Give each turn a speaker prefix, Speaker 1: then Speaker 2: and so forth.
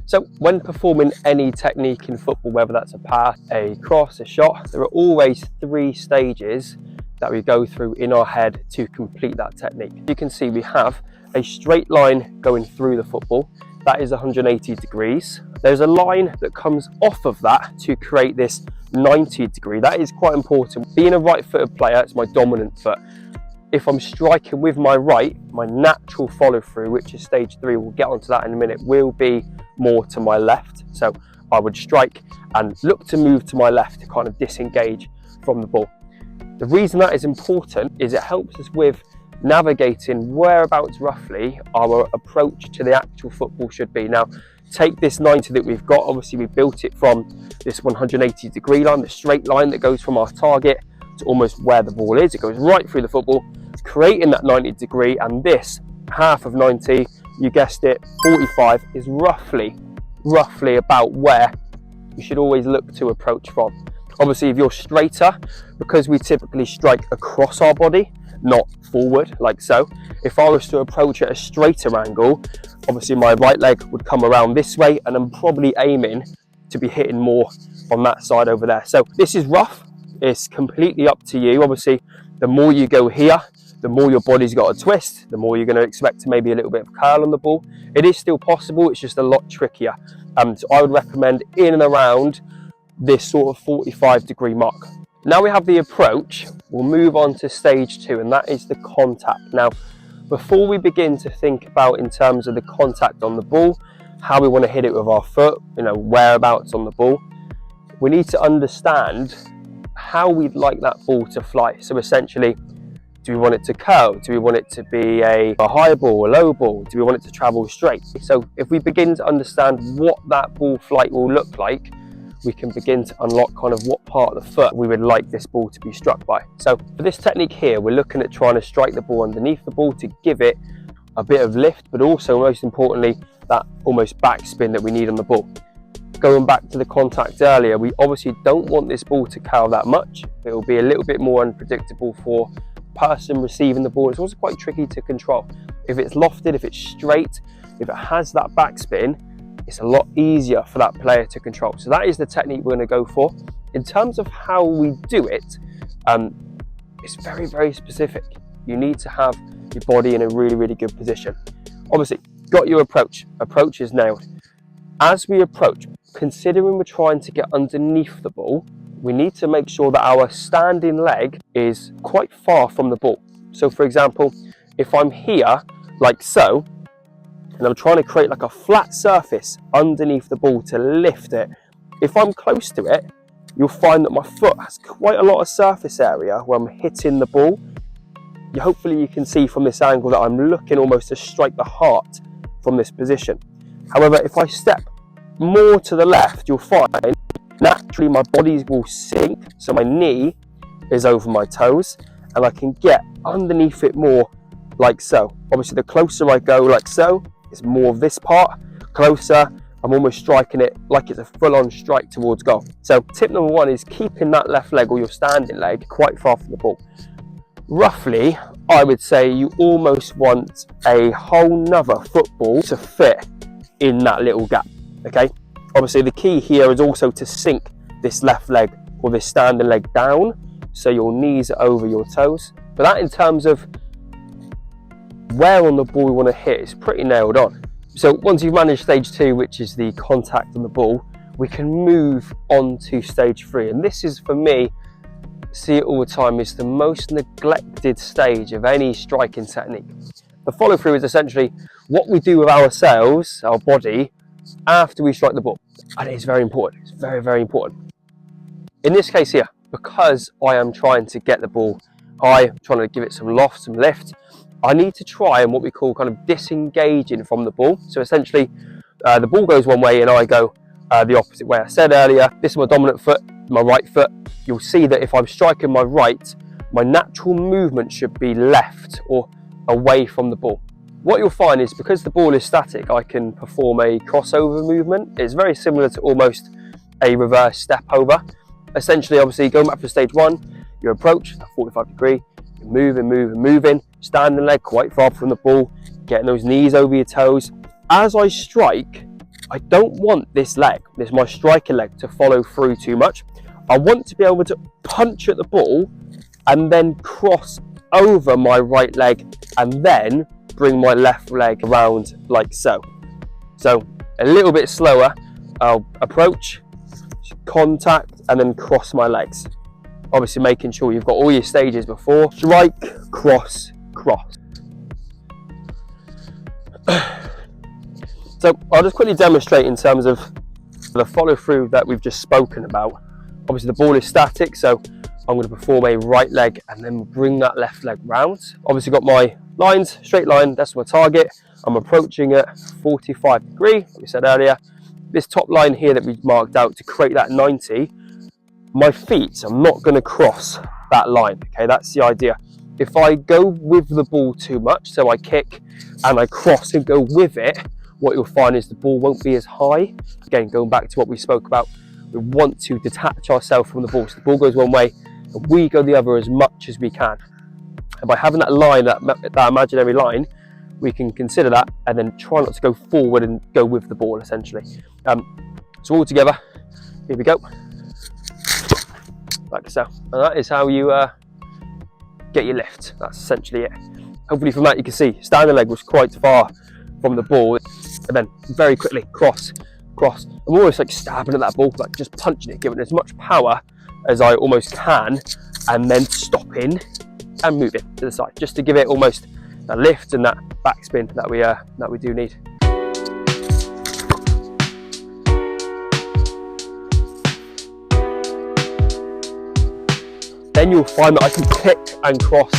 Speaker 1: So when performing any technique in football, whether that's a pass, a cross, a shot, there are always 3 stages that we go through in our head to complete that technique. You can see we have a straight line going through the football. That is 180 degrees. There's a line that comes off of that to create this 90 degree. That is quite important. Being a right-footed player, it's my dominant foot. If I'm striking with my right, my natural follow through, which is stage 3, we'll get onto that in a minute, will be more to my left. So I would strike and look to move to my left to kind of disengage from the ball. The reason that is important is it helps us with navigating whereabouts roughly our approach to the actual football should be. Now, take this 90 that we've got, obviously we built it from this 180 degree line, the straight line that goes from our target to almost where the ball is. It goes right through the football, creating that 90 degree, and this half of 90, you guessed it, 45, is roughly about where you should always look to approach from. Obviously, if you're straighter, because we typically strike across our body, not forward like so, if I was to approach at a straighter angle, obviously my right leg would come around this way, and I'm probably aiming to be hitting more on that side over there. So this is rough. It's completely up to you. Obviously, the more you go here, the more your body's got a twist, the more you're going to expect to maybe a little bit of curl on the ball. It is still possible, it's just a lot trickier. So I would recommend in and around this sort of 45 degree mark. Now we have the approach, we'll move on to stage 2, and that is the contact. Now, before we begin to think about in terms of the contact on the ball, how we want to hit it with our foot, whereabouts on the ball, we need to understand how we'd like that ball to fly. So essentially, do we want it to curl? Do we want it to be a high ball, a low ball? Do we want it to travel straight? So if we begin to understand what that ball flight will look like, we can begin to unlock kind of what part of the foot we would like this ball to be struck by. So for this technique here, we're looking at trying to strike the ball underneath the ball to give it a bit of lift, but also most importantly, that almost backspin that we need on the ball. Going back to the contact earlier, we obviously don't want this ball to curl that much. It will be a little bit more unpredictable for the person receiving the ball. It's also quite tricky to control. If it's lofted, if it's straight, if it has that backspin, it's a lot easier for that player to control. So that is the technique we're going to go for. In terms of how we do it, it's very, very specific. You need to have your body in a really, really good position. Obviously, got your approach. Approach is nailed. As we approach, considering we're trying to get underneath the ball, we need to make sure that our standing leg is quite far from the ball. So for example, if I'm here, like so, and I'm trying to create like a flat surface underneath the ball to lift it, if I'm close to it, you'll find that my foot has quite a lot of surface area where I'm hitting the ball. Hopefully you can see from this angle that I'm looking almost to strike the heart from this position. However, if I step more to the left, you'll find naturally my body will sink, so my knee is over my toes, and I can get underneath it more like so. Obviously, the closer I go like so, it's more of this part. Closer, I'm almost striking it like it's a full-on strike towards goal. So tip number 1 is keeping that left leg or your standing leg quite far from the ball. Roughly, I would say you almost want a whole nother football to fit in that little gap, okay? Obviously, the key here is also to sink this left leg or this standing leg down so your knees are over your toes. But that, in terms of where on the ball we want to hit, is pretty nailed on. So once you've managed stage 2, which is the contact on the ball, we can move on to stage 3. And this is, for me, see it all the time, is the most neglected stage of any striking technique. The follow through is essentially what we do with ourselves, our body, after we strike the ball. And it is very important. It's very, very important. In this case here, because I am trying to get the ball high, trying to give it some loft, some lift, I need to try and what we call kind of disengaging from the ball. So essentially, the ball goes one way and I go the opposite way. I said earlier, this is my dominant foot, my right foot. You'll see that if I'm striking my right, my natural movement should be left or away from the ball. What you'll find is, because the ball is static, I can perform a crossover movement. It's very similar to almost a reverse step over. Essentially, obviously, going back for stage 1, you approach at 45 degree, you're moving, standing leg quite far from the ball, getting those knees over your toes. As I strike, I don't want this leg, this my striker leg, to follow through too much. I want to be able to punch at the ball and then cross over my right leg and then bring my left leg around like so. So a little bit slower, I'll approach, contact, and then cross my legs. Obviously making sure you've got all your stages before. Strike, cross, cross. So I'll just quickly demonstrate in terms of the follow through that we've just spoken about. Obviously the ball is static, so I'm going to perform a right leg and then bring that left leg round. Obviously got my lines, straight line, that's my target. I'm approaching at 45 degree, like we said earlier. This top line here that we marked out to create that 90, my feet, I'm not going to cross that line, okay, that's the idea. If I go with the ball too much, so I kick and I cross and go with it, what you'll find is the ball won't be as high. Again, going back to what we spoke about, we want to detach ourselves from the ball. So the ball goes one way and we go the other as much as we can. And by having that line, that imaginary line, we can consider that and then try not to go forward and go with the ball essentially. So all together, here we go. Like so. And that is how you get your lift. That's essentially it. Hopefully from that you can see, standing leg was quite far from the ball. And then very quickly, cross, cross. I'm almost like stabbing at that ball, like just punching it, giving it as much power as I almost can, and then stopping and moving to the side, just to give it almost that lift and that backspin that we do need. Then you'll find that I can kick and cross